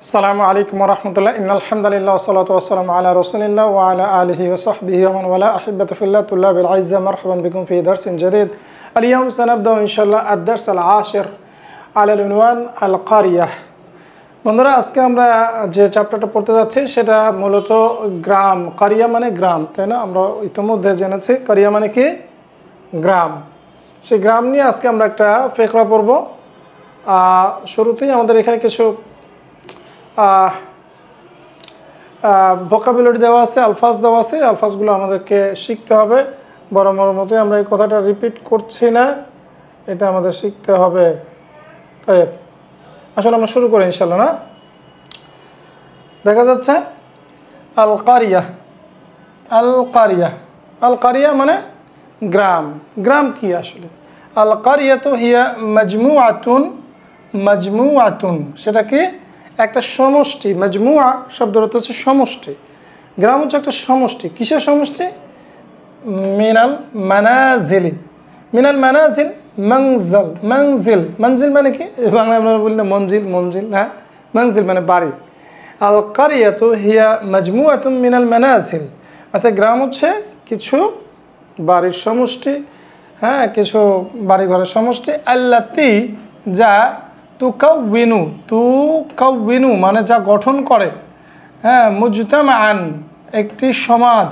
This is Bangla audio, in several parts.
আসসালামু আলাইকুম ওয়া রাহমাতুল্লাহ ইন্নাল হামদুলিল্লাহ ওয়াসসালাতু ওয়াসসালামু আলা রাসূলিল্লাহ ওয়া আলা আলিহি ওয়া সাহবিহি ওয়া মান ওয়ালা আহিব্বাতু ফিল্লাহ তুল্লাবিল আইজ্জা মারহাবান বিকুম ফি দারসিন জাদীদ اليوم سنبدأ إن شاء الله الدرس العاشر على العنوان القرية বন্ধুরা আজকে আমরা যে চ্যাপ্টারটা পড়তে যাচ্ছি সেটা মূলত গ্রাম কারিয়া মানে গ্রাম তাই না আমরা ইতিমধ্যে জেনেছি কারিয়া মানে কি গ্রাম সেই গ্রাম নিয়ে আজকে আমরা একটা ফিকরা পড়ব শুরুতেই আমাদের এখানে কিছু ভোকাবুলারি দেওয়া আছে আলফাজ দেওয়া আছে আলফাজগুলো আমাদেরকে শিখতে হবে বরাবর মতোই আমরা এই কথাটা রিপিট করছি না এটা আমাদের শিখতে হবে তাই আসলে আমরা শুরু করি ইনশাআল্লাহ না দেখা যাচ্ছে আল কারিয়া আল কারিয়া আল কারিয়া মানে গ্রাম গ্রাম কি আসলে আল কারিয়া তো হিয়া মাজমুআতুন সেটা কি একটা সমষ্টি মাজমুআ শব্দের অর্থ হচ্ছে সমষ্টি গ্রাম হচ্ছে একটা সমষ্টি কিসের সমষ্টি মিনাল মানাজিল মঞ্জিল মানে কি বাংলা আমরা বলি না মঞ্জিল হ্যাঁ মঞ্জিল মানে বাড়ি আল কারিয়াতু হিয়া মাজমুআতুন মিনাল মানাজিল অর্থাৎ গ্রাম হচ্ছে কিছু বাড়ির সমষ্টি হ্যাঁ কিছু বাড়িঘরের সমষ্টি আল্লাতি যা তুকাউবিনু মানে যা গঠন করে হ্যাঁ মুজতামাআন একটি সমাজ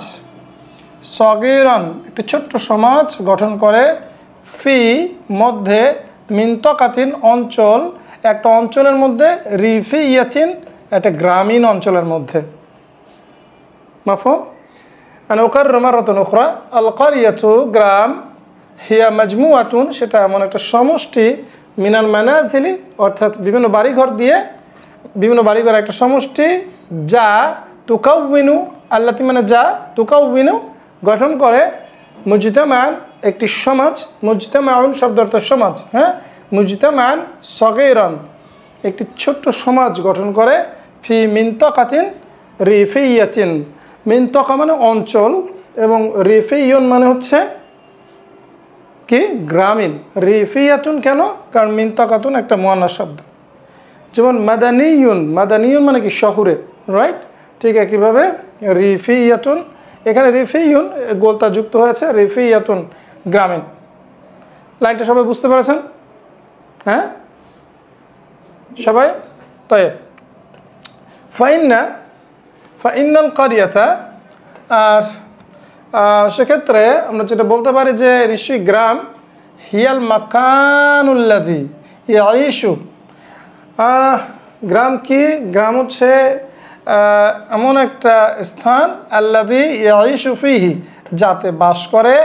সগীরান একটি ছোট্ট সমাজ গঠন করে ফি মধ্যে মিনতাকাতিন অঞ্চল একটা অঞ্চলের মধ্যে রিফিয়াতিন একটা গ্রামীণ অঞ্চলের মধ্যে মাফহুম আনা উকাররু মারাতান উখরা আল কারিয়াতু গ্রাম হিয়া মাজমুআতুন সেটা এমন একটা সমষ্টি মিনাল মানাজিলি অর্থাৎ বিভিন্ন বাড়িঘর দিয়ে বিভিন্ন বাড়িঘর একটা সমষ্টি যা তুকাউবিনু আল্লাতি মানে যা তুকাউবিনু গঠন করে মুজতামান একটি সমাজ মুজতামাউন শব্দ অর্থ সমাজ হ্যাঁ মুজতামান সগীরান একটি ছোট্ট সমাজ গঠন করে ফি মিনতাকাতিন রিফিয়াতিন মিনতাকা মানে অঞ্চল এবং রিফিয়ুন মানে হচ্ছে কি গ্রামীণ রিফিয়াতুন কেন কারণ মিনতাকাতুন একটা মুয়ান্নাস শব্দ যেমন মাদানিয়ুন মানে কি শহরে রাইট ঠিক একইভাবে রিফিয়াতুন এখানে রিফিয়ুন গোলতা যুক্ত হয়েছে রিফিয়াতুন গ্রামীণ লাইনটা সবাই বুঝতে পেরেছেন হ্যাঁ সবাই তাইব ফাইনাল কারিয়াতা আর সেক্ষেত্রে আমরা যেটা বলতে পারি যে নিশ্চয়ই গ্রাম হিয়াল মাকানুল্লাযী ইয়াঈশু গ্রাম কি গ্রাম হচ্ছে এমন একটা স্থান আল্লাযী ইয়াঈশু ফীহি যাতে বাস করে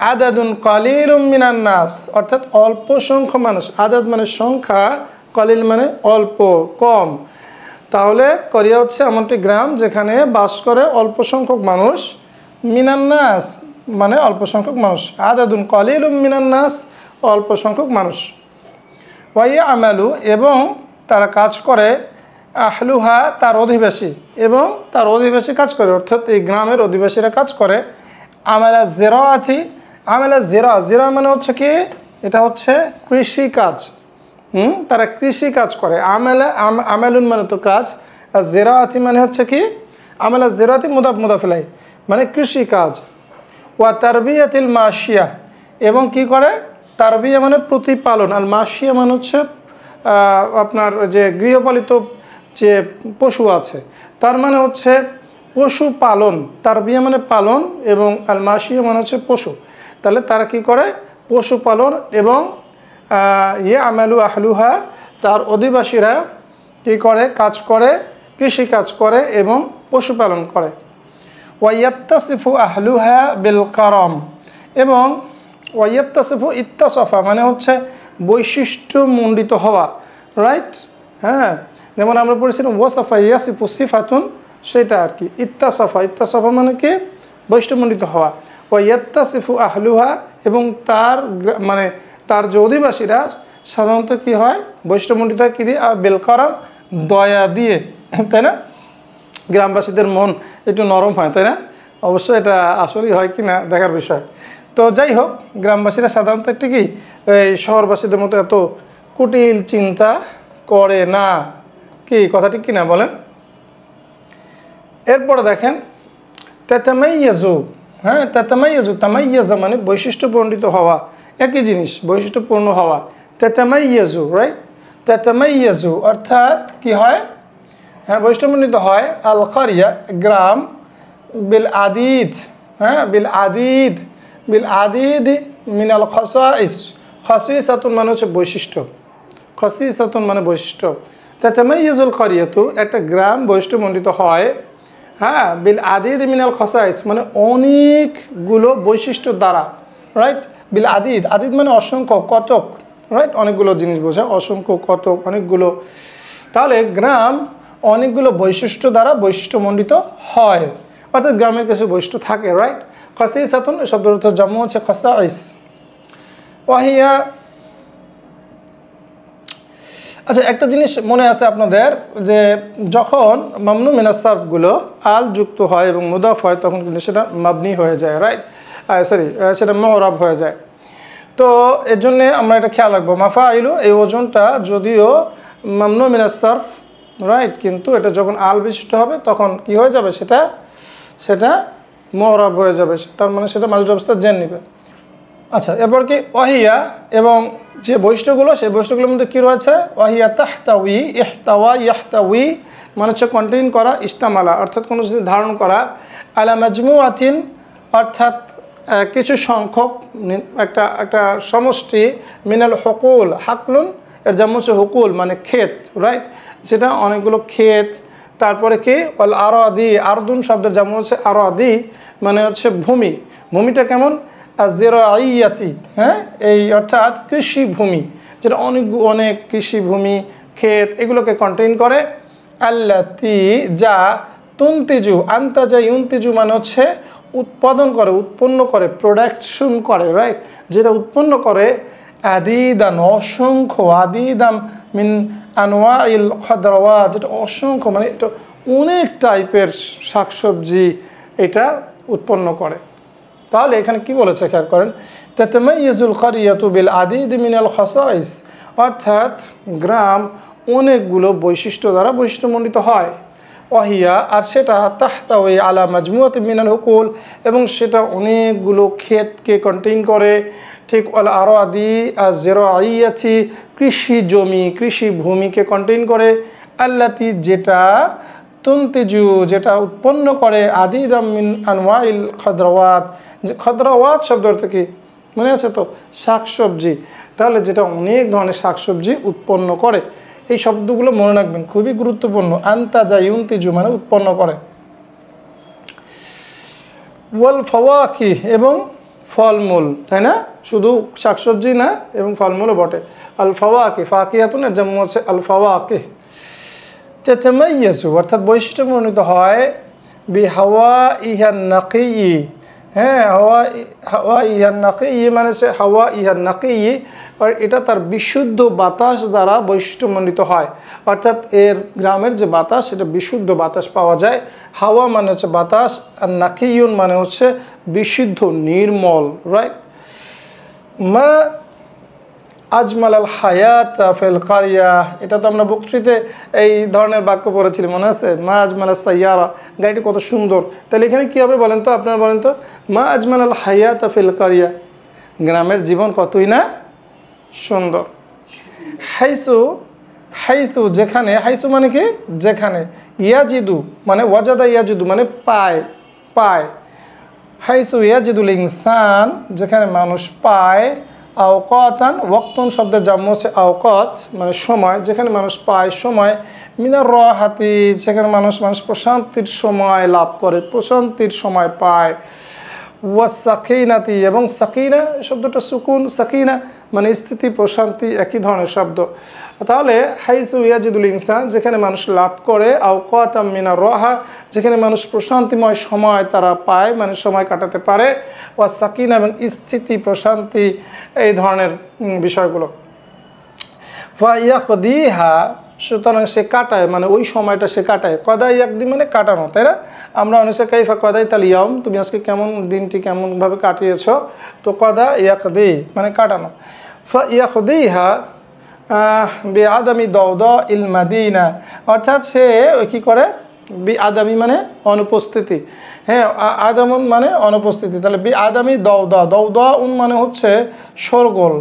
আদাদুন কালিলুম মিনান নাস অর্থাৎ অল্প সংখ্যক মানুষ আদাদ মানে সংখ্যা কালিল মানে অল্প কম তাহলে করিয়া হচ্ছে এমন একটি গ্রাম যেখানে বাস করে অল্প সংখ্যক মানুষ মিনান নাস মানে অল্প সংখ্যক মানুষ আদাদুন কালিলুম মিনান নাস অল্প সংখ্যক মানুষ ওয়া আমালু এবং তারা কাজ করে আহলুহা তার অধিবাসী এবং তার অধিবাসী কাজ করে অর্থাৎ এই গ্রামের অধিবাসীরা কাজ করে আমালা জিরাআতি আমালা জিরা মানে হচ্ছে কি এটা হচ্ছে কৃষি কাজ তারা কৃষি কাজ করে আমালুন মানে তো কাজ আর জিরাআতি মানে হচ্ছে কি আমালা জিরাআতি মুদাফ ইলাইহি মানে কৃষি কাজ ওয়া তারবিয়াতিল মাশিয়া এবং কি করে তারবিয়া মানে প্রতিপালন আর মাশিয়া মানে হচ্ছে আপনার যে গৃহপালিত যে পশু আছে তার মানে হচ্ছে পশু পালন তারবিয়া মানে পালন এবং আল মাশিয়া মানে হচ্ছে পশু তাহলে তারা কি করে পশু পালন এবং আমালু আহলুহা তার অধিবাসীরা কি করে কাজ করে কৃষি কাজ করে এবং পশুপালন করে ওয়াইয়াত্তাসিফু আহলুহা বিল কারাম এবং ওয়াইয়াত্তাসিফু ইত্তাসাফা মানে হচ্ছে বৈশিষ্ট্যমণ্ডিত হওয়া রাইট হ্যাঁ যেমন আমরা পড়েছিলাম ওয়াসাফা ইয়াসিফু সিফাতুন সেটা আর কি ইত্তাসাফা মানে কি বৈশিষ্ট্যমণ্ডিত হওয়া ওয়াইয়াত্তাসিফু আহলুহা এবং তার মানে তার যে অধিবাসীরা সাধারণত কি হয় বৈশিষ্ট্যমণ্ডিত হয় কি দিয়ে বিল কারাম দয়া দিয়ে তাই না গ্রামবাসীদের মন একটু নরম হয় তাই না অবশ্যই এটা আসলেই হয় কি না দেখার বিষয় তো যাই হোক গ্রামবাসীরা সাধারণত একটু কি এই শহরবাসীদের মতো এত কুটিল চিন্তা করে না কি কথাটি কি না বলেন? এরপরে দেখেন তাতামাইয়াজু, হ্যাঁ তাতামাইয়াজু, তামাইয়াজা মানে বৈশিষ্ট্যমণ্ডিত হওয়া, একই জিনিস বৈশিষ্ট্যপূর্ণ হওয়া। তাতামাইয়াজু, রাইট? তাতামাইয়াজু অর্থাৎ কি হয়? হ্যাঁ বৈশিষ্ট্যমণ্ডিত হয় আল কারিয়া গ্রাম বিল আদিদ, হ্যাঁ বিল আদিদ, বিল আদিদ মিনাল খাসাইস, খাসিসাতুন মানে হচ্ছে বৈশিষ্ট্য, খাসিসাতুন মানে বৈশিষ্ট্য। তাতামাইয়াজুল কারিয়াতু একটা গ্রাম বৈশিষ্ট্যমণ্ডিত হয়, হ্যাঁ বিল আদিদ মিনাল খাসাইস মানে অনেকগুলো বৈশিষ্ট্য দ্বারা, রাইট? বিল আদিদ, আদিদ মানে অসংখ্য, কতক, রাইট? অনেকগুলো জিনিস বোঝায়, অসংখ্য, কতক, অনেকগুলো। তাহলে গ্রাম অনেকগুলো বৈশিষ্ট্য দ্বারা বৈশিষ্ট্যমণ্ডিত হয়, অর্থাৎ গ্রামের কিছু বৈশিষ্ট্য থাকে, রাইট? খাসিসাতুন শব্দের অর্থ জামু হচ্ছে খাসাইস। ওয়াহিয়া, আচ্ছা একটা জিনিস মনে আছে আপনাদের যে যখন মামনু মিনাস সারফগুলো আল যুক্ত হয় এবং মুদাফ হয় তখন কিন্তু সেটা মাবনি হয়ে যায়, রাইট? সেটা মুরাব হয়ে যায়। তো এর জন্যে আমরা এটা খেয়াল রাখবো, মাফাইলু এই ওজনটা যদিও মামনু মিনাস সারফ, রাইট, কিন্তু এটা যখন আল বিশিষ্ট হবে তখন কি হয়ে যাবে? সেটা মুরাব হয়ে যাবে, তার মানে সেটা মাজরুর অবস্থা জেন নিবে। আচ্ছা এরপর কি ওয়াহিয়া, এবং যে বৈশিষ্ট্যগুলো সেই বৈশিষ্ট্যগুলোর মধ্যে কী রয়েছে? ওয়াহিয়া তাহতাউই, ইহতাওয়া ইয়াহতাউই মানে হচ্ছে কন্টেইন করা, ইস্তামালা অর্থাৎ কোনো কিছু ধারণ করা, আলা মাজমুআতিন অর্থাৎ কিছু সংখ্যক, একটা সমষ্টি, মিনাল হকুল, হাকলুন এর যেমন হচ্ছে হুকুল মানে ক্ষেত, রাইট? যেটা অনেকগুলো ক্ষেত। তারপরে কি অল আরাদি, আরদুন শব্দের যেমন হচ্ছে আরাদি মানে হচ্ছে ভূমি, ভূমিটা কেমন? আযরাইয়াতি, হ্যাঁ এই অর্থাৎ কৃষিভূমি, যেটা অনেক কৃষিভূমি, ক্ষেত এগুলোকে কন্টেইন করে। আল্লাতি যা, তুনতিজু, আন্তাজা ইউনতিজু মানে হচ্ছে উৎপাদন করে, উৎপন্ন করে, প্রোডাকশন করে, রাইট? যেটা উৎপন্ন করে আদিদান অসংখ্য, আদিদাম মিন আনওয়াইল খাদরাওয়া যেটা অসংখ্য মানে এটা অনেক টাইপের শাকসবজি এটা উৎপন্ন করে। তাহলে এখানে কি বলেছে খেয়াল করেন, তাতামাইয়াজুল কারিয়াতু বিল আদিদ মিনাল খাসাইস অর্থাৎ গ্রাম অনেকগুলো বৈশিষ্ট্য দ্বারা বৈশিষ্ট্যমণ্ডিত হয়। ওয়াহিয়া আর সেটা তাহতাওই আলা মাজমুআতিন মিনাল হুকুল এবং সেটা অনেকগুলো ক্ষেতকে কন্টেইন করে, ঠিক আল আরাদি আযরাইয়াতি কৃষি জমি, কৃষি ভূমিকে কন্টেইন করে। আল্লাতি যেটা, তুনতিজু যেটা উৎপন্ন করে, আদিদাম মিন আনওয়াইল খাদরাওয়াত, যে খাদরাওয়াত শব্দ অর্থ কি মনে আছে তো? শাকসবজি। তাহলে যেটা অনেক ধরনের শাকসবজি উৎপন্ন করে, এই শব্দগুলো মনে রাখবেন, খুবই গুরুত্বপূর্ণ। আন্তাজা ইউনতিজু মানে উৎপন্ন করে। ওয়াল ফাওয়াকি এবং ফলমূল, তাই না? শুধু শাকসবজি না এবং ফলমূলও বটে। আল ফাওয়াকি, ফাকিয়াতুন এর যেমন হচ্ছে আল ফাওয়াকি। তাতামাইয়াজু অর্থাৎ বৈশিষ্ট্যমণ্ডিত হয় বিহাওয়া ইহান নাকি, হ্যাঁ হাওয়া ইহান নাকি মানে হচ্ছে হাওয়া ইহান নাকি, আর এটা তার বিশুদ্ধ বাতাস দ্বারা বৈশিষ্ট্যমণ্ডিত হয়, অর্থাৎ এর গ্রামের যে বাতাস সেটা বিশুদ্ধ বাতাস পাওয়া যায়। হাওয়া মানে হচ্ছে বাতাস, আর নাকিয়ুন মানে হচ্ছে বিশুদ্ধ নির্মল, রাইট? মা আজমাল আল হায়াত ফিল কারিয়া, এটা তো আমরা বক্তৃতে এই ধরনের বাক্য পড়েছিলাম, মনে আছে? মা আজমাল আল সাইয়ারা, গাড়িটি কত সুন্দর। তাহলে এখানে কী হবে বলেন তো, আপনারা বলেন তো? মা আজমাল আল হায়াত ফিল কারিয়া, গ্রামের জীবন কতই না সুন্দর। হাইসু, হাইসু যেখানে, হাইসু মানে কি? যেখানে, ইয়াজিদু মানে ওয়াজাদা ইয়াজিদু মানে পায়, পায়। হাইসু ইয়াজিদুল ইনসান যেখানে মানুষ পায়, আওকাতান ওয়াক্তুন শব্দের জাম্মু হচ্ছে আওকাত মানে সময়, যেখানে মানুষ পায় সময়, মিনার রাহাতি যেখানে মানুষ প্রশান্তির সময় লাভ করে, প্রশান্তির সময় পায়। ওয়া সাকিনাতি এবং সাকিনা শব্দটা সুকুন, সাকিনা মানে স্থিতি, প্রশান্তি একই ধরনের শব্দ। তাহলে হাইসু ইয়াজিদুল ইনসান যেখানে মানুষ লাভ করে, আওকাতাম মিনার রাহা যেখানে মানুষ প্রশান্তিময় সময় তারা পায় মানে সময় কাটাতে পারে, ওয়া সাকিনা এবং স্থিতি, প্রশান্তি এই ধরনের বিষয়গুলো। ফা ইয়াকদিহা সুতরাং সে কাটায় মানে ওই সময়টা সে কাটায়, কদা ইয়াকদি মানে কাটানো, তাই না? আমরা অনেক কাইফা কদাই তাল ইয়াম, তুমি আজকে কেমন দিনটি কেমনভাবে কাটিয়েছ, তো কদা ইয়াকদি মানে কাটানো। ফা ইয়াকদিহা বেআদামি দাওদা ইল মাদিনা, অর্থাৎ সে কী করে, বেআদামি মানে অনুপস্থিতি, হ্যাঁ আদামুন মানে অনুপস্থিতি, তাহলে বেআদামি দাওদা, দাওদা মানে হচ্ছে শোরগোল,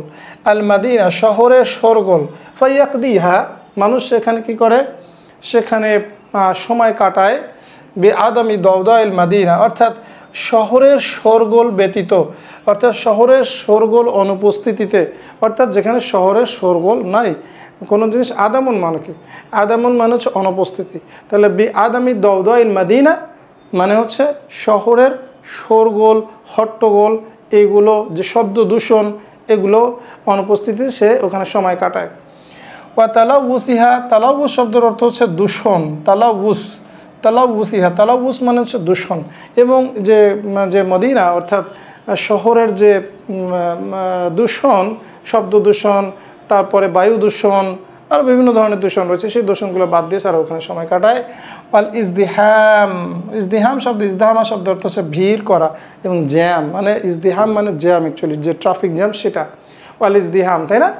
আল মাদিনা শহরের শোরগোল, ফাইয়াকদিহা মানুষ সেখানে কি করে, সেখানে সময় কাটায়, বেআদামি দাওদা ইল মাদিনা অর্থাৎ শহরের শোরগোল ব্যতীত, অর্থাৎ শহরের শোরগোল অনুপস্থিতিতে, অর্থাৎ যেখানে শহরের শোরগোল নাই কোনো জিনিস। আদামুন মানে কি, আদামুন মানে হচ্ছে অনুপস্থিতি, তাহলে বেআদামি দাওদা ইল মাদিনা মানে হচ্ছে শহরের শোরগোল হট্টগোল এগুলো যে শব্দ দূষণ এগুলো অনুপস্থিতিতে সে ওখানে সময় কাটায়। ওয়া তালাউসিহা, তালাউস শব্দের অর্থ হচ্ছে দূষণ, তালাউস, তালাউসিহা, তালাউস মানে হচ্ছে দূষণ, এবং যে মদিনা অর্থাৎ শহরের যে দূষণ, শব্দ দূষণ, তারপরে বায়ু দূষণ, আর বিভিন্ন ধরনের দূষণ রয়েছে, সেই দূষণগুলো বাদ দিয়ে তারা ওখানে সময় কাটায়। আল ইজদিহাম, ইজদিহাম শব্দ, ইজদিহামা শব্দ অর্থ হচ্ছে ভিড় করা, এবং জ্যাম মানে ইজদিহাম মানে জ্যাম, অ্যাকচুয়ালি যে ট্রাফিক জ্যাম সেটা আল ইজদিহাম, তাই না?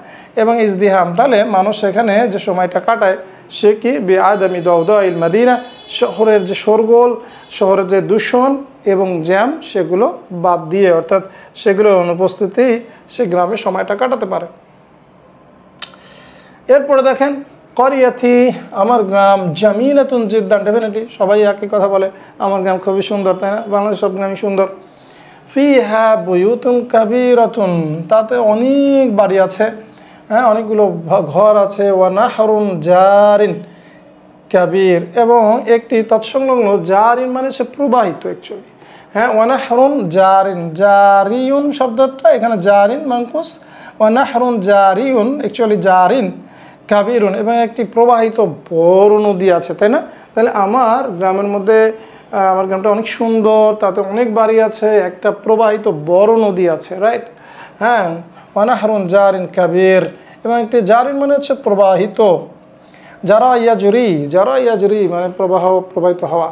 এবং ইজদিহাম তাহলে মানুষ সেখানে যে সময়টা কাটায় সে কি, বেআদামি দাওদা ইল মাদিনা শহরের যে শোরগোল, শহরের যে দূষণ এবং জ্যাম সেগুলো বাদ দিয়ে, অর্থাৎ সেগুলোর অনুপস্থিতি সে গ্রামে সময়টা কাটাতে পারে। এরপরে দেখেন করিয়াথি, আমার গ্রাম, জামিলাতুন জিদ্দান, ডেফিনেটলি সবাই একই কথা বলে আমার গ্রাম খুবই সুন্দর, তাই না? বাংলাদেশ সব গ্রামই সুন্দর। ফিহা বুয়ুতুন কাবীরাতুন, তাতে অনেক বাড়ি আছে, হ্যাঁ অনেকগুলো ঘর আছে। ওয়া নাহরুন জারিন কাবীর, এবং একটি তৎসংলগ্ন, জারিন মানে হচ্ছে প্রবাহিত অ্যাকচুয়ালি, হ্যাঁ ওয়া নাহরুন জারিন, জারিউন শব্দটা এখানে জারিন মানকুস, ওয়া নাহরুন জারিউন অ্যাকচুয়ালি জারিন কাবীরুন, এবং একটি প্রবাহিত বড় নদী আছে, তাই না? তাহলে আমার গ্রামের মধ্যে, আমার গ্রামটা অনেক সুন্দর, তাতে অনেক বাড়ি আছে, একটা প্রবাহিত বড় নদী আছে, রাইট? হ্যাঁ ওয়া নাহরুন জারিন কাবীর, এবং একটি জারিন মানে হচ্ছে প্রবাহিত, যারা ইয়াজরি মানে প্রবাহিত হওয়া।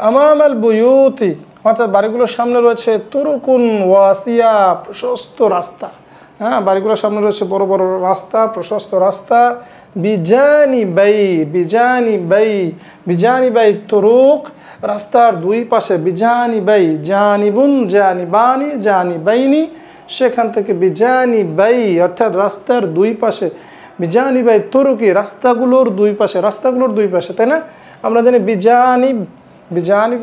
আমামাল বুয়ুতি অর্থাৎ বাড়িগুলোর সামনে রয়েছে তুরুকুন ওয়াসিয়া, প্রশস্ত রাস্তা, হ্যাঁ বাড়িগুলোর সামনে রয়েছে বড় বড় রাস্তা, প্রশস্ত রাস্তা। বিজানি বাই তুরুক, রাস্তার দুই পাশে, বিজানি বাই জানিবুন জানিবানি জানিবাইনি, সেখান থেকে বিজানি বাই অর্থাৎ রাস্তার দুই পাশে, বিজানি বাই তুরুকি রাস্তাগুলোর দুই পাশে, রাস্তাগুলোর দুই পাশে, তাই না? আমরা জানি বিজানি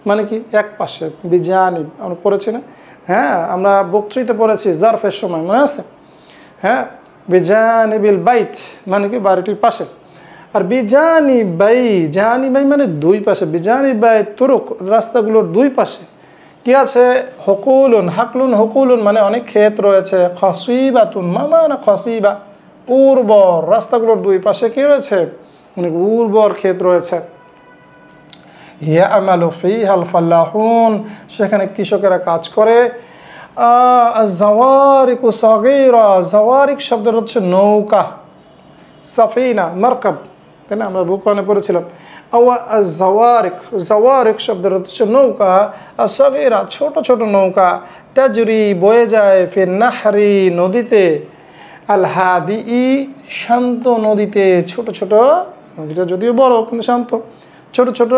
মানে কি এক পাশে, বিজানিব আমরা পড়েছি না? হ্যাঁ আমরা বক্তৃতা পড়েছি জারফের সময়, মনে আছে? হ্যাঁ বিজানিবিল বাইত মানে কি বাড়িটির পাশে, আর বিজানি বাই মানে দুই পাশে, বিজানি বাই তুরুক রাস্তাগুলোর দুই পাশে কি আছে, হকুলুন, হাকলুন হকুলুন মানে অনেক ক্ষেত রয়েছে, খসিবাতুন মানে খসিবা উর্বর, রাস্তাগুলোর দুই পাশে কি রয়েছে, অনেক উর্বর ক্ষেত রয়েছে। ইয়ামালু ফিহাল ফাল্লাহুন, সেখানে কৃষকেরা কাজ করে। জাওয়ারিকু সাগীরা, জাওয়ারিক শব্দের হচ্ছে নৌকা, সাফিনা মারকাব, তাই না? আমরা বুকনে পড়েছিলাম। জাওয়ারিক শব্দের হচ্ছে নৌকা, আর সাগীরা ছোট ছোট নৌকা, তাজরি বয়ে যায়, ফিন নাহরি নদীতে, আল হাদি শান্ত নদীতে, ছোট ছোট নদীটা যদিও বড় কিন্তু শান্ত, ছোট ছোট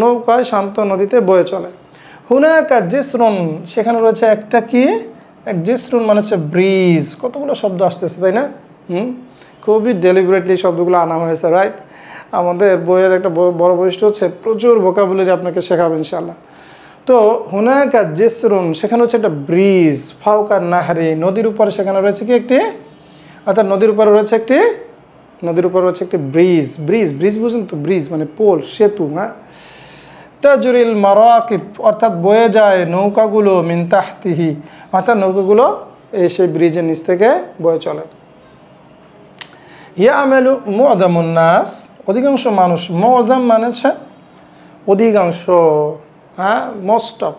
নৌকায় শান্ত নদীতে বয়ে চলে। হুনাকা জিসরুন, সেখানে রয়েছে একটা কি, এক জিসরুন মানে হচ্ছে ব্রিজ। কতগুলো শব্দ আসতেছে, তাই না? খুবই ডেলিবারেটলি শব্দগুলো আনা হয়েছে, রাইট? আমাদের বইয়ের একটা বড় বৈশিষ্ট্য হচ্ছে প্রচুর ভোকাবুলারি আপনাকে শেখাবো ইনশাল্লাহ। তো হুনাকা জিসরুন, সেখানে হচ্ছে একটা ব্রিজ, ফাওকা নাহরি নদীর উপরে, সেখানে রয়েছে কি একটি, অর্থাৎ নদীর উপরে রয়েছে একটি ব্রিজ বুঝুন তো, ব্রিজ মানে পোল, সেতু, হ্যাঁ। তাজরিল মারাকিব অর্থাৎ বয়ে যায় নৌকাগুলো, মিন তাহতিহি অর্থাৎ নৌকাগুলো সেই ব্রিজের নিচ থেকে বয়ে চলে। ইয়ামালু মুআযামুন নাস, অধিকাংশ মানুষ, মুআযাম মানে হচ্ছে অধিকাংশ, হ্যাঁ মোস্ট অফ,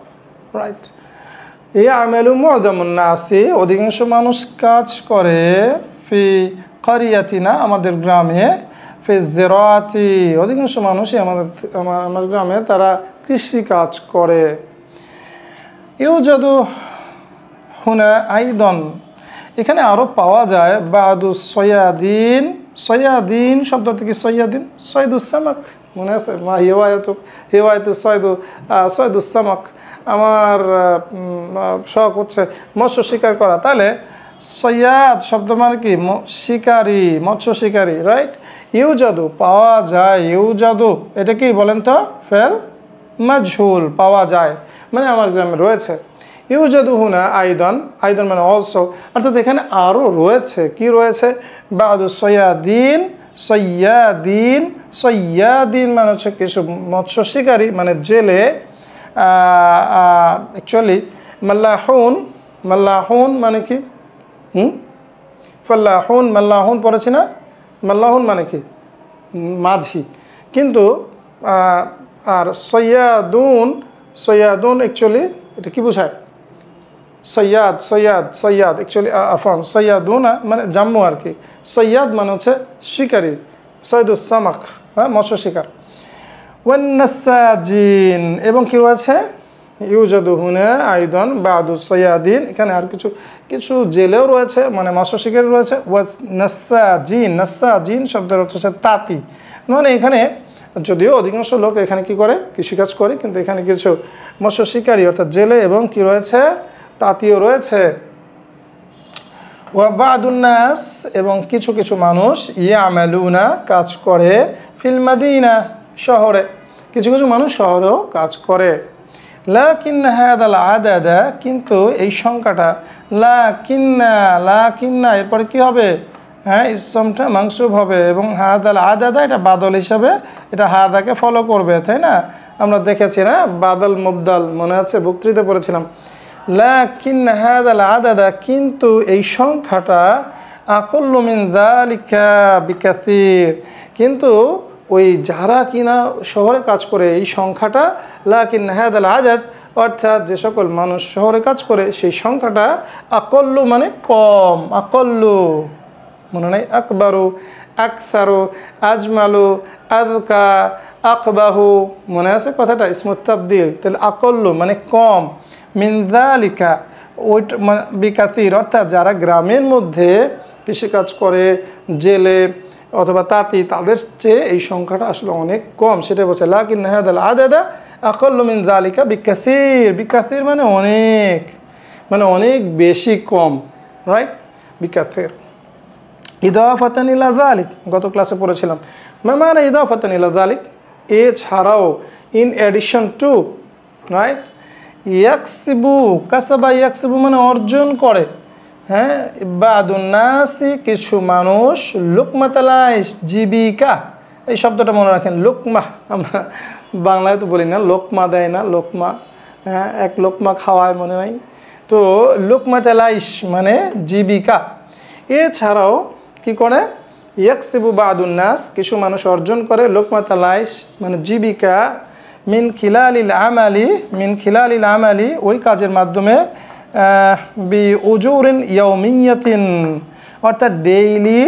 রাইট? ইয়ামালু মুআযামুন নাসি, অধিকাংশ মানুষ কাজ করে, ফি কারিয়াতিনা আমাদের গ্রামে, ফি জিরাতি অধিকাংশ মানুষই আমার গ্রামে তারা কৃষি কাজ করে। ইউজাদু হুনা আইদন, এখানে আরও পাওয়া যায় বাদু সয়াদিন। সয়াদিন শব্দ থেকে সয়াদিন সয়দুসামাক মনে আছে মা হিওয়ায়তু সয়দুসামাক আমার শখ হচ্ছে মৎস্য শিকার করা। তাহলে সয়াদ শব্দ মানে কি শিকারী, মৎস্য শিকারী, রাইট। ইউজাদু পাওয়া যায়, ইউজাদু এটা কি বলেন তো? ফেল মাজহুল পাওয়া যায় মানে আমার গ্রামে রয়েছে। ইউজাদু হুনা আইদন, আইদন মানে অলসো, অর্থাৎ এখানে আরও রয়েছে। কি রয়েছে? বাদু সয়াদিন, সয়াদিন, সয়াদিন মানে হচ্ছে কিছু মৎস্য শিকারী মানে জেলে। অ্যাকচুয়ালি মাল্লাহুন, মাল্লাহুন মানে কি? ফাল্লাহুন, মাল্লাহুন পড়েছি না? মাল্লাহুন মানে কি? মাঝি। কিন্তু আর সৈয়াদুন, সৈয়াদুন অ্যাকচুয়ালি এটা কি বোঝায়? সৈয়াদ, সৈয়াদ, সৈয়াদ অ্যাকচুয়ালি আফান সৈয়াদুন মানে জাম্মু আর কি। সৈয়াদ মানে হচ্ছে শিকারী, সৈদুসামাক, হ্যাঁ মৎস্য শিকার। ওয়ান্নাসাজিন এবং কি রয়েছে? ইউজাদু হুনা আইদন বাদু সয়াদিন, এখানে আর কিছু কিছু জেলেও রয়েছে মানে মৎস্য শিকারী রয়েছে। ওয়াজ নাসাজিন, নাসাজিন শব্দের অর্থ হচ্ছে তাঁতি। মানে এখানে যদিও অধিকাংশ লোক এখানে কি করে? কৃষিকাজ করে, কিন্তু এখানে কিছু মৎস্য শিকারী অর্থাৎ জেলে এবং কি রয়েছে? তাঁতিও রয়েছে। ওয়া বাদুন নাস এবং কিছু কিছু মানুষ ইয়ামালুনা কাজ করে ফিল মাদিনা শহরে, কিছু কিছু মানুষ শহরেও কাজ করে। লাকিন্না হাদাল আদাদা কিন্তু এই সংখ্যাটা, লাকিন্না, লাকিন্না এরপরে কি হবে? হ্যাঁ ইসমটা মাংসুব হবে এবং হাদাল আদাদা এটা বাদল হিসাবে এটা হাদাকে ফলো করবে, তাই না? আমরা দেখেছি না বাদল মুবদাল, মনে আছে? বক্তৃতা পড়েছিলাম। লাকিন্না হাদাল আদাদা কিন্তু এই সংখ্যাটা আকুল্লু মিন যালিকা বিকাসির, কিন্তু ওই যারা কিনা শহরে কাজ করে এই সংখ্যাটা, লাকিন্না হাদাল আদাদ অর্থাৎ যে সকল মানুষ শহরে কাজ করে সেই সংখ্যাটা আকল্লু মানে কম, আকল্লু মনে নাই? আকবারু, আকসারু, আজমালু, আযকা, আকবাহু মনে আছে কথাটা? ইসমুত তাবদীল। তাহলে আকল্লু মানে কম, মিন যালিকা ওইটা বিকাসির অর্থাৎ যারা গ্রামের মধ্যে কৃষিকাজ করে জেলে অথবা তাঁতি তাদের চেয়ে এই সংখ্যাটা আসলে অনেক কম, সেটা বলছে লাকিন্না হাদাল আদাদা আকল্লু মিন যালিকা বিকাসির। বিকাসির মানে অনেক, মানে অনেক বেশি কম, রাইট? বিকাসির। ইদাফাতান ইলা যালিক গত ক্লাসে পড়েছিলাম। মানে ইদাফাতান ইলা যালিক এছাড়াও, ইন এডিশন টু, রাইট? ইয়াকসিবু, কাসাবা ইয়াকসিবু মানে অর্জন করে। হ্যাঁ বাদুন নাসি কিছু মানুষ, লুকমাতালাইস জীবিকা, এই শব্দটা মনে রাখেন। লোকমা আমরা বাংলায় তো বলি না, লোকমা দেয় না, লোকমা, হ্যাঁ এক লোকমা খাওয়ায় মনে নাই তো। লোকমাতালাইস মানে জীবিকা। এছাড়াও কি করে? ইয়াকসিবু বাদুন নাস কিছু মানুষ অর্জন করে, লোকমাতালাইস মানে জীবিকা, মিন খিলালিল আমালি, মিন খিলালিল আমালি ওই কাজের মাধ্যমে, বি উজুরিন ইয়াউমিয়াতিন অর্থাৎ ডেইলি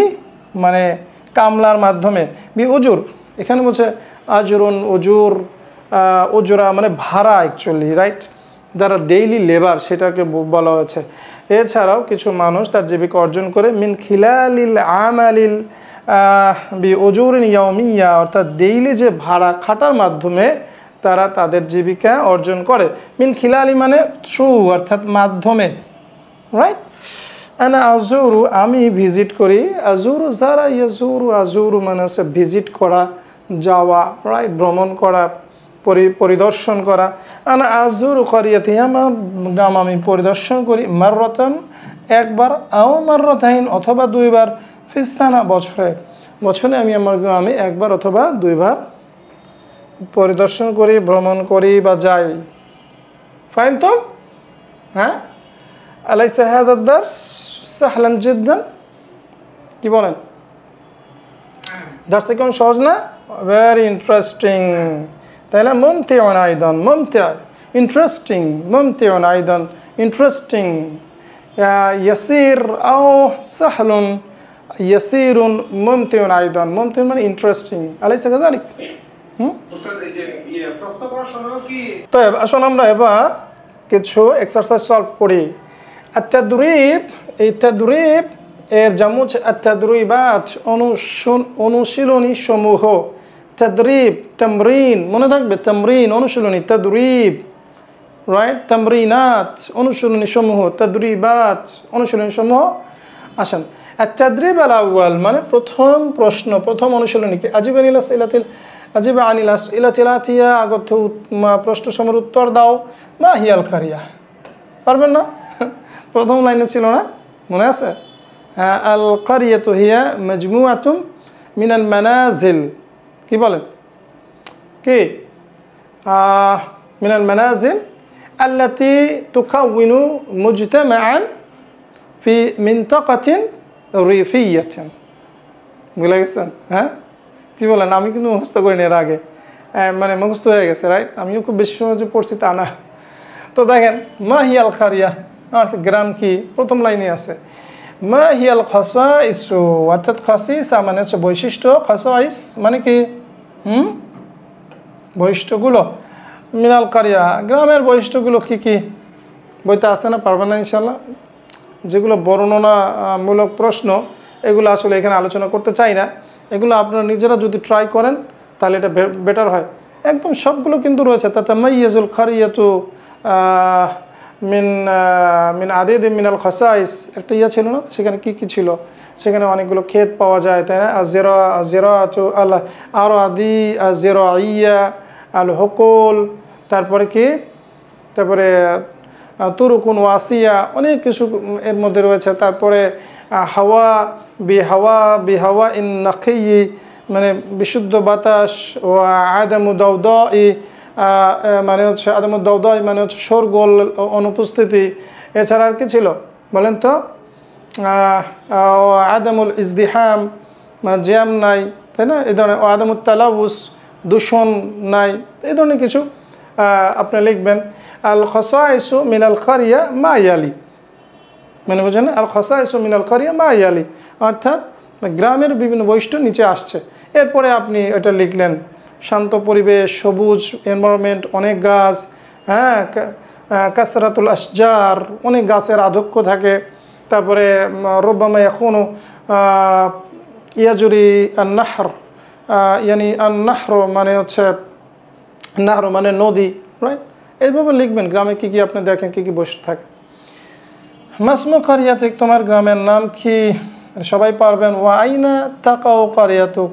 মানে কামলার মাধ্যমে, বি উজুর এখানে বলছে আজরুন, উজুর, উজরা মানে ভাড়া অ্যাকচুয়ালি, রাইট? যারা ডেইলি লেবার সেটাকে বলা হয়েছে। এছাড়াও কিছু মানুষ তার জীবিকা অর্জন করে মিন খিলালিল আমালিল বি উজুরিন ইয়াউমিয়া অর্থাৎ ডেইলি যে ভাড়া খাটার মাধ্যমে তারা তাদের জীবিকা অর্জন করে। মিন খিলালি মানে থ্রু অর্থাৎ মাধ্যমে, রাইট? আনা আজুরু আমি ভিজিট করি, আজুরু যারা ইয়াজুরু, আজুরু মানে হচ্ছে ভিজিট করা, যাওয়া, রাইট? ভ্রমণ করা, পরিদর্শন করা। আনা আজুরু করিয়াতি আমার গ্রাম আমি পরিদর্শন করি, মাররাতান একবার, আও মাররাতাইন অথবা দুইবার, ফিসানা বছরে, বছরে আমি আমার গ্রামে একবার অথবা দুইবার পরিদর্শন করি, ভ্রমণ করি বা যাই। ফাইন তো? হ্যাঁ আলাইসা হাযাদ দারস সাহলান জিদ্দান, কি বলেন? দার্সটা কেমন সহজ না? ভেরি ইন্টারেস্টিং, তাই না? মুমতিউন আইদান, মুমতি ইন্টারেস্টিং, মুমতিউন আইদান ইন্টারেস্টিং, ইয়াসির আও সাহলুন, ইয়াসিরুন, মুমতিউন আইদান, মুমতিউন মানে ইন্টারেস্টিং। আলাইসা কাযালিক? তো আসুন আমরা এবার কিছু এক্সারসাইজ সলভ করি। আত-তাদরিব এই তাদরিব এর জামু হচ্ছে আত-তাদরিবাত, অনুশীলনী সমূহ। তাদরিব তামরিন, মনে থাকবে, তামরিন অনুশীলনী, তাদরিব রাইট, তামরিনাত অনুশীলনী সমূহ, তাদরিবাত অনুশীলনী সমূহ। আসেন আত-তাদরিব আল-আউয়াল মানে প্রথম প্রশ্ন, প্রথম অনুশীলনী কি? আজিবা আনিল আসইলাতিল আতিয়া, আগত প্রশ্নসমূহের উত্তর দাও। মা হিয়াল কারিয়া, পারবেন না? প্রথম লাইনে ছিল না, মনে আছে? আল কারিয়াতু হিয়া মাজমুআতুম মিনাল মানাজিল, কি বলেন? কি মিনাল মানাজিল আল্লাতী তুকাউইনু মুজতামাআন ফি মিনতাকাতিন রিফিয়াতিন। বুঝলে গেছেন? হ্যাঁ, কি বলেন? আমি কিন্তু মুখস্থ করিনি এর আগে, মানে মুখস্থ হয়ে গেছে, রাইট? আমিও খুব বেশি সময় পড়ছি তা না। তো দেখেন, মা হিয়াল কারিয়া অর্থাৎ গ্রাম কি, প্রথম লাইনে আছে। মা হিয়াল খাসাইসু অর্থাৎ খাসিসা মানে হচ্ছে বৈশিষ্ট্য, খাসাইস মানে কি বৈশিষ্ট্যগুলো। মিনাল কারিয়া গ্রামের বৈশিষ্ট্যগুলো কি কি? বইতে আসে না, পারবেন না ইনশাল্লাহ। যেগুলো বর্ণনামূলক প্রশ্ন এগুলো আসলে এখানে আলোচনা করতে চাই না, এগুলো আপনারা নিজেরা যদি ট্রাই করেন তাহলে এটা বেটার হয়। একদম সবগুলো কিন্তু রয়েছে। তাতামাইয়াজুল কারিয়াতু মিন আদিদ মিনাল খাসাইস, একটা ইয়া ছিল না, সেখানে কি কি ছিল? সেখানে অনেকগুলো ক্ষেত পাওয়া যায়, তাই না? জিরাআতু আল আরাদি, জিরাইয়া, আল হুকুল, তারপরে কি, তারপরে তুরুকুন ওয়াসিয়া, অনেক কিছু এর মধ্যে রয়েছে। তারপরে হাওয়া বিহাওয়া ইন নাকিয়্যি মানে বিশুদ্ধ বাতাস, ও আদামু দাওদাই মানে হচ্ছে আদামু দাওদাই মানে হচ্ছে শোরগোল অনুপস্থিতি। এছাড়া আর কি ছিল বলেন তো? আদামুল ইজদিহাম মানে জ্যাম নাই, তাই না? এই ধরনের আদামুত তালাউস দূষণ নাই, এই ধরনের কিছু আপনি লিখবেন। আল খাসাইসু মিনাল কারিয়া মা ইয়ালি, মানে বুঝেন? আল খাসাইসু মিনাল কারিয়া মা ইয়ালি অর্থাৎ গ্রামের বিভিন্ন বৈশিষ্ট্য নিচে আসছে। এরপরে আপনি এটা লিখলেন, শান্ত পরিবেশ, সবুজ এনভায়রনমেন্ট, অনেক গাছ, হ্যাঁ, কাসরাতুল আশজার, অনেক গাছের আধিক্য থাকে। তারপরে রব্বামা ইয়াকুনু ইয়াজুরি আন-নাহর, ইয়ানি আন-নাহর মানে হচ্ছে নাহর মানে নদী, রাইট? এইভাবে লিখবেন গ্রামে কী কী আপনি দেখেন কী কী বৈশিষ্ট্য থাকে। মাসমু কারিয়াতুক, তোমার গ্রামের নাম কি? সবাই পারবেন। ওয়া আইনা তাকাউ কারিয়াতুক,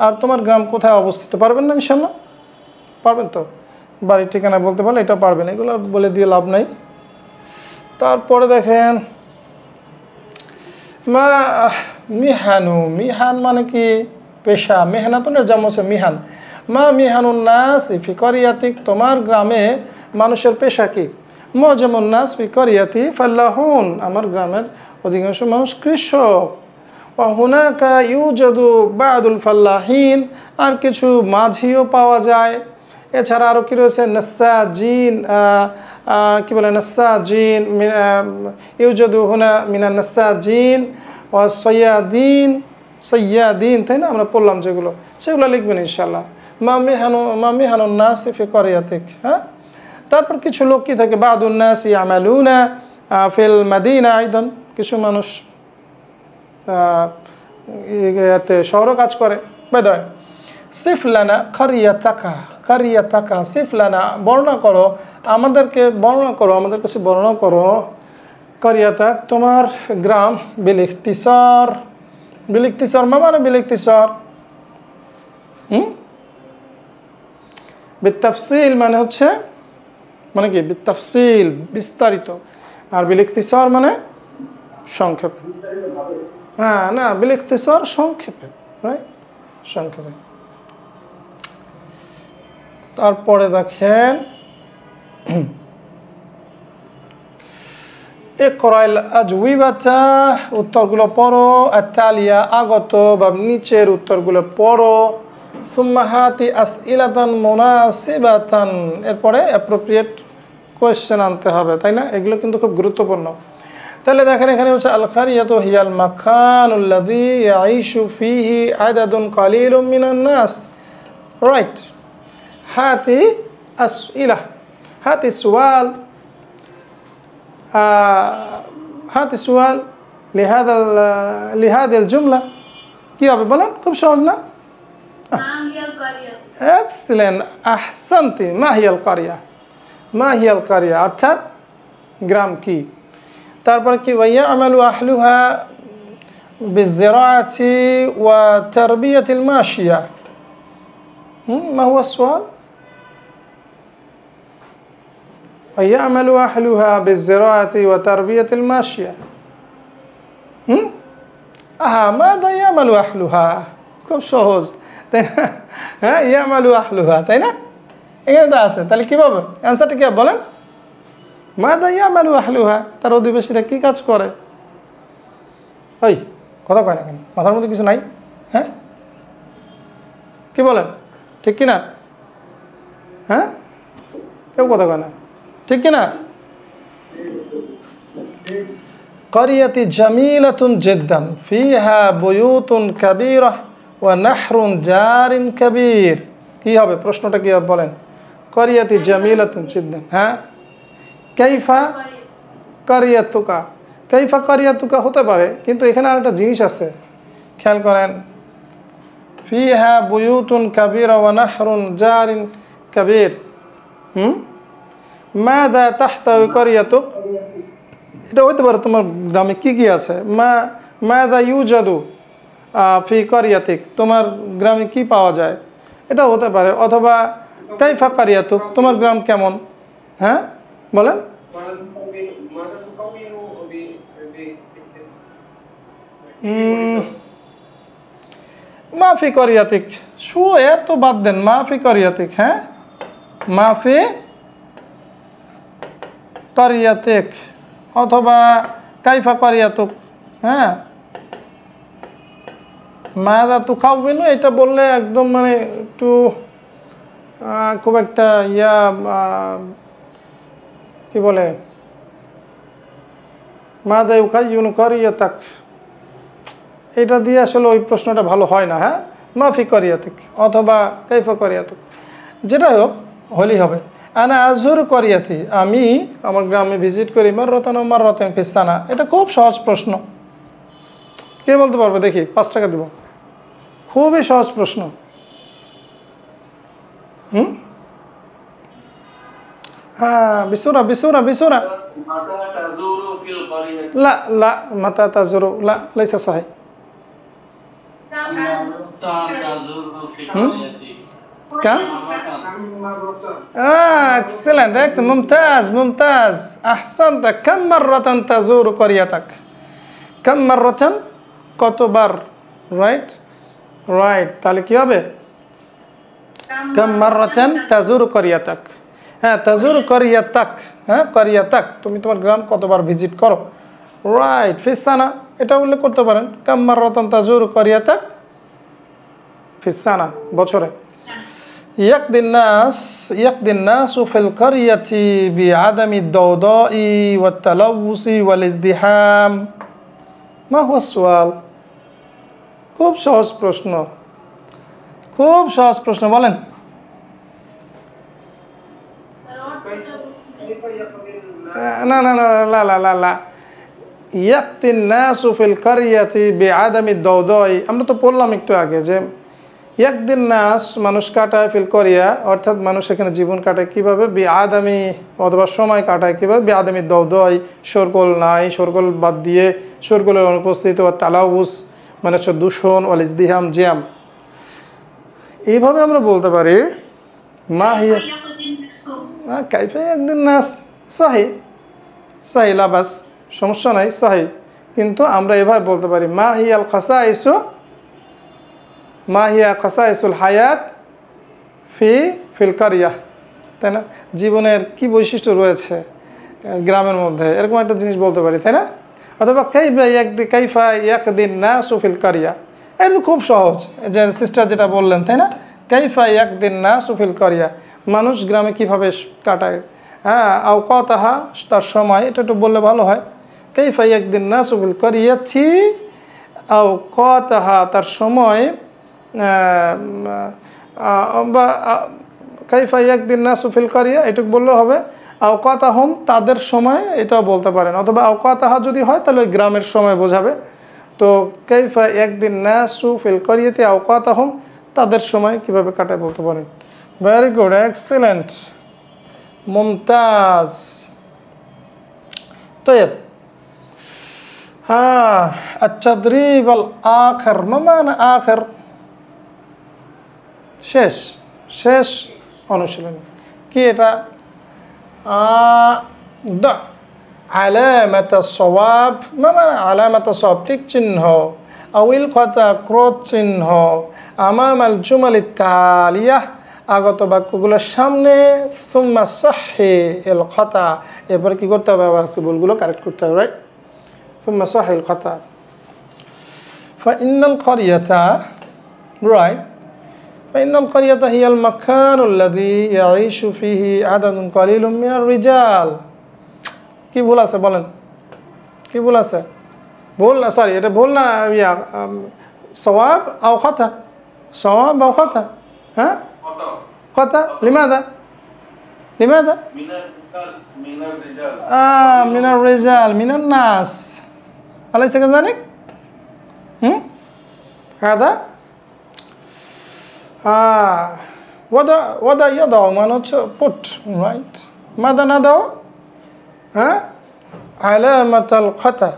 আর তোমার গ্রাম কোথায় অবস্থিত? পারবেন না ইনশাল্লাহ? পারবেন তো? বাড়ির ঠিকানা বলতে পারলে এটা পারবেন, এগুলো বলে দিয়ে লাভ নাই। তারপরে দেখেন মা মিহানু, মিহান মানে কি? পেশা। মেহনাতুনের জাম হচ্ছে মিহান। মা মিহানুন নাস ফি কারিয়াতিক, তোমার গ্রামে মানুষের পেশা কি? মুআজ্জামুন নাস ফি কারিয়াতি ফাল্লাহুন, আমার গ্রামের অধিকাংশ মানুষ কৃষক। ওয়া হুনাকা ইউজাদু বা'দুল ফাল্লাহিন, আর কিছু মাঝিও পাওয়া যায়। এছাড়া আরও কি রয়েছে? নাসাজিন, কি বলে? নাসাজিন, ইউজাদু হুনা মিনান নাসাজিন ওয়া সৈয়াদিন, তাই না? আমরা পড়লাম যেগুলো, সেগুলো লিখবেন ইনশাল্লাহ। মা মিহানুন নাস ফি কারিয়াতিক। হ্যাঁ, তারপর কিছু লোক কি থাকে? বা'দুন নাস ইয়ামালুনা ফিল মাদিনা আইদান, কিছু মানুষ শহরে কাজ করে। বেদয় সিফলানা কারিয়াতাকা, কারিয়াতাকা সিফলানা, বর্ণনা করো আমাদেরকে, বর্ণনা করো আমাদের কাছে, বর্ণনা করো কারিয়াতাক, তোমার গ্রাম। বিলিখতিসার, বিলিখতিসার মানে বিলিখতিসার বিতাফসিল মানে হচ্ছে, মানে কি? বিতাফসিল বিস্তারিত, আর বিলিখতিসার মানে সংক্ষেপে। হ্যাঁ, না, বিলিখতিসার সংক্ষেপে, রাইট? সংক্ষেপে। তারপরে দেখেন ইকরাইল আজওয়াবাতা, উত্তরগুলো পড়ো। আত-তালিয়া, আগত বা নিচের উত্তরগুলো পড়ো। সুম্মা হাতি আসইলাতান মুনাসিবাতান, এরপরে অ্যাপ্রোপ্রিয়েট কোয়েশ্চেন আনতে হবে, তাই না? এগুলো কিন্তু খুব গুরুত্বপূর্ণ। তাহলে দেখেন এখানে হচ্ছে আল কারিয়াতু হিয়াল মাকানুল্লাযী ইয়াঈশু ফীহি আদাদুন কালীলুম মিনান নাস, রাইট? হাতি আসইলা, হাতি সুয়াল, হাতি সুয়াল লিহাদিল জুমলা কি হবে বলেন? খুব সহজ না? এক্সিলেন্ট, আহসানতি। মাহিয়াল কারিয়া, মাহিয়াল কারিয়া অর্থাৎ গ্রাম কি। তারপরে কি ওয়া আমালু আহলুহা বিজরাআতি ওয়া তারবিয়াতিল মাশিয়া। মা হুয়া السؤال؟ ويعمل أهلها بالزراعة وتربية الماشية. ماذا يعمل أهلها؟ খুব সহজ তাই না? হ্যাঁ, ইয়ামালু আহলুহা, তাই না? এখানে তো আছে, তাহলে কীভাবে অ্যান্সারটা কি বলেন? মাদা ইয়ামালু আহলুহা, তার অধিবাসীরা কী কাজ করে? ওই কথা কয় না কেন? মাথার মধ্যে কিছু নাই? হ্যাঁ, কি বলেন? ঠিক কিনা? হ্যাঁ, কেউ কথা কয় না, ঠিক কিনা? قرية جميلة جدا فيها بيوت كبيرة ونهر جار كبير। কি হবে প্রশ্নটা? কি হবে বলেন? قرية جميلة جدا। হ্যাঁ, কাইফা কারিয়াতুকা, কাইফা কারিয়াতুকা হতে পারে, কিন্তু এখানে আরেকটা জিনিস আছে, খেয়াল করেন। ফিহা বুয়ুতুন কাবীরা ওয়া নাহরুন জারিন কাবীর। মাযা তাহতাওই কারিয়াতুক, এটা হতে পারে তোমার গ্রামে কি কি আছে। মাযা ইউজাদু ফি কারিয়াতিক, তোমার গ্রামে কি পাওয়া যায়, এটা হতে পারে। অথবা কাইফা কারিয়াতুক, তোমার গ্রাম কেমন। হ্যাঁ বলেন। মাফি কারিয়াতিক, শু এত বাদ দেন, মাফি কারিয়াতিক। হ্যাঁ, মাফি কারিয়াতিক অথবা কাইফা কারিয়াতুক। হ্যাঁ, মাযা তুকাউবিনু, এটা বললে একদম মানে একটু খুব একটা কি বলে, মাযা ইউকাইয়িনু কারিয়াতাক, এটা দিয়ে আসলে ওই প্রশ্নটা ভালো হয় না। হ্যাঁ, মাফি কারিয়াতিক অথবা কাইফা কারিয়াতুক, যেটাই হোক হলেই হবে। আনা আজুরু কারিয়াতি, আমি আমার গ্রামে ভিজিট করি মাররাতান ওয়া মাররাতান ফিস সানা। এটা খুব সহজ প্রশ্ন, কে বলতে পারবে দেখি? 5 টাকা দিব। খুবই সহজ প্রশ্ন। হ্যাঁ, বিসুরা বিসুরা বিসুরা। লা লা মাতা তাজুরু, লা লাইসা সাহি। كم؟ اكسلنت اكسلنت ممتاز ممتاز احسنت كم مرة تزور قريتك؟ كم مرة কতবার? রাইট রাইট, তাহলে কি হবে? كم مرة تزور قريتك। হ্যাঁ, تزور قريتك। হ্যাঁ, قريتك, তুমি তোমার গ্রাম কতবার ভিজিট করো। রাইট, ফিস সানা, এটা উল্লেখ করতে পারেন। كم مرة تزور قريتك ফিস সানা, বছরে। يقضي الناس في القرية بعدم الضوضاء والتلوث والازدحام। ما هو السؤال؟ খুব সহজ প্রশ্ন, খুব সহজ প্রশ্ন, বলেন। না না না লা লা লা লা يقضي الناس في القرية بعدم الضوضاء, আমরা তো বললাম একটু আগে যে একদিন নাস মানুষ কাটায় ফিল করিয়া, অর্থাৎ মানুষ এখানে জীবন কাটায় কীভাবে? বি আদামি, অথবা সময় কাটায় কীভাবে? বি আদামি দৌদয়, শোরগোল নাই, শোরগোল বাদ দিয়ে, শোরগোলের অনুপস্থিত, ও তালাউস মানে হচ্ছে দূষণ, ওয়াল ইজদিহাম জ্যাম। এইভাবে আমরা বলতে পারি মা হিয়া কাইফা একদিন নাস সাহি, সাহি লাবাস, সমস্যা নাই, সাহি। কিন্তু আমরা এভাবে বলতে পারি মা হিয়াল খাসাইসু, মা হিয়া খাসাইসুল হায়াত ফিল কারিয়া, তাই না? জীবনের কি বৈশিষ্ট্য রয়েছে গ্রামের মধ্যে, এরকম একটা জিনিস বলতে পারি, তাই না? অথবা কাইফা ইয়াকদিন নাসু ফিল কারিয়া, এটা খুব সহজ, যে সিস্টার যেটা বললেন, তাই না? কাইফা ইয়াকদিন নাসু ফিল কারিয়া, মানুষ গ্রামে কিভাবে কাটায়। হ্যাঁ, আও কতাহা, তার সময়, এটা একটু বললে ভালো হয়। কাইফা ইয়াকদিন নাসু ফিল কারিয়াতি আও কতাহা, তার সময়, বা কাইফা ইয়াকদিন নাসু ফিল কারিয়া, এটুকু বললেও হবে। আওকাতাহুম তাদের সময়, এটাও বলতে পারেন, অথবা আওকাতাহা যদি হয় তাহলে ওই গ্রামের সময় বোঝাবে। তো কাইফা ইয়াকদিন নাসু ফিল ক্বরিয়াতি আওকাতাহুম, তাদের সময় কিভাবে কাটায় বলতে পারেন। Very good, excellent, Mumtaz. طيب التدريب الآخر ما معنى آخر؟ শেষ, শেষ অনুশীলনী কি এটা? ضع علامة الصواب, ما معنى علامة الصواب? টিক চিহ্ন, أو الخطأ ক্রস চিহ্ন, أمام الجمل التالية আগত বাক্যগুলোর সামনে, ثم صحح الخطأ, এরপর কি করতে হবে? আবার ভুলগুলো কারেক্ট করতে হবে, রাইট? ثم صحح الخطأ. فإن القرية, right, فإن القرية هي المكان الذي يعيش فيه عدد قليل من الرجال. কি ভুল আছে বলেন, কি ভুল আছে? ভুল না, সরি, এটা ভুল না, সওয়াব আও খাতা, সওয়াব আও খাতা, হ্যাঁ খাতা। লিমাদা লিমাদা من الرجال من الناس أليس كذلك؟ هذا وضع يضع মানে হচ্ছে put, right? ماذا نضع؟ علامة الخطأ,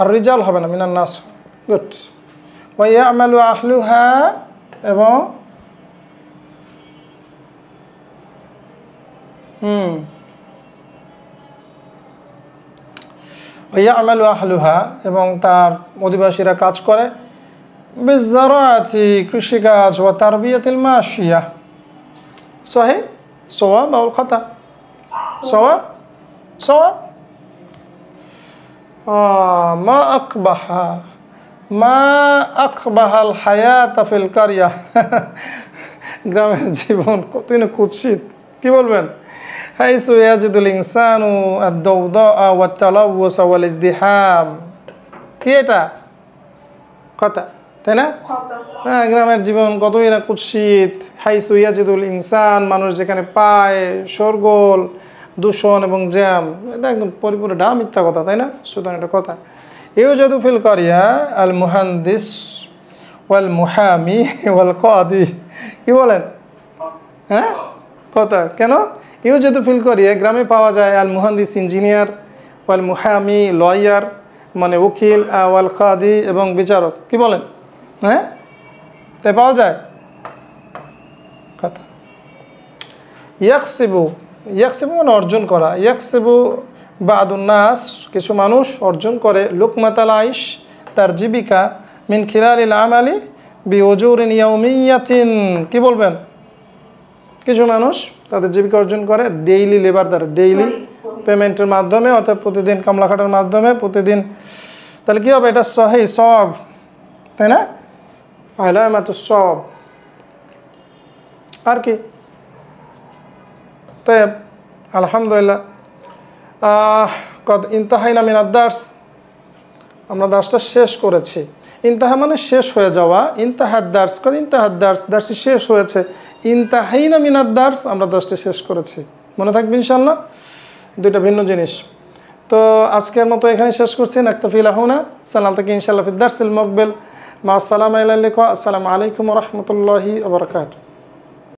الرجال হবে না, من الناس. good. ويعمل أهلها, এবং ويعمل أهلها, এবং তার অধিবাসীরা কাজ করে, বিজ্জারাতি, কৃষিকাজ, ওয়া তারবিয়াতিল মাশিয়া। সহি সওয়াব আও খাতা? সওয়াব, সওয়াব। মা আকবাহা, মা আকবাহাল হায়াতা ফিল কারিয়া, গ্রামের জীবন কতই না কুৎসিত, কি বলবেন? হাইসু ইয়াজিদুল ইনসানু আদ-দাওদাআ ওয়াত তালাওউস ওয়াল ইজদিহাম, কি এটা? কথা, তাই না? হ্যাঁ, গ্রামের জীবন কতই না কুৎসিত। হাইসু ইয়াজিদুল ইনসান, মানুষ যেখানে পায় শোরগোল, দূষণ এবং জ্যাম, এটা একদম পরিপূর্ণ ডা মিথ্যা কথা, তাই না? সুতরাং এটা কথা। ইউজাদু ফিল কারিয়া আল মুহান্দিস ওয়াল মুহামি ওয়াল কাদি, কি বলেন? হ্যাঁ, কথা কেন? ইউজাদু ফিল কারিয়া, গ্রামে পাওয়া যায় আল মুহান্দিস ইঞ্জিনিয়ার, ওয়াল মুহামি লয়ার মানে উকিল, ওয়াল কাদি এবং বিচারক, কি বলেন? হ্যাঁ, তাই পাওয়া যায় কথা। ইয়াকসিবু, ইয়াকসিবু মানে অর্জন করা, ইয়াকসিবু বাদুন নাস, কিছু মানুষ অর্জন করে, লুকমাতাল আইশ, তার জীবিকা, মিন খিলালিল আমালি বিউজুরিন ইয়াউমিয়াতিন, কি বলবেন? কিছু মানুষ তাদের জীবিকা অর্জন করে ডেইলি লেবার দ্বারা, ডেইলি পেমেন্টের মাধ্যমে, অর্থাৎ প্রতিদিন কামলা খাটার মাধ্যমে, প্রতিদিন। তাহলে কি হবে? এটা সহি সওয়াব, তাই না? আলামাতুস সওয়াব। আর কি? তাই আলহামদুলিল্লাহ, কদ ইনতাহাইনা মিনাদ দার্স, আমরা দার্সটা শেষ করেছি। ইনতাহা মানে শেষ হয়ে যাওয়া, ইনতাহাদ দার্স, কদ ইনতাহাদ দার্স, দার্সটি শেষ হয়েছে। ইনতাহাইনা মিনাদ দার্স, আমরা দার্সটি শেষ করেছি। মনে থাকবে ইনশাআল্লাহ, দুইটা ভিন্ন জিনিস। তো আজকের মতো এখানে শেষ করছি। নাকতাফি লাহুনা, সালাম থেকে ইনশাআল্লাহ ফিদ দার্সিল মুকবিল, মা আসসালামু আলাইকুম, আসসালামু আলাইকুম ওয়া রাহমাতুল্লাহি ওয়া বারাকাতুহু।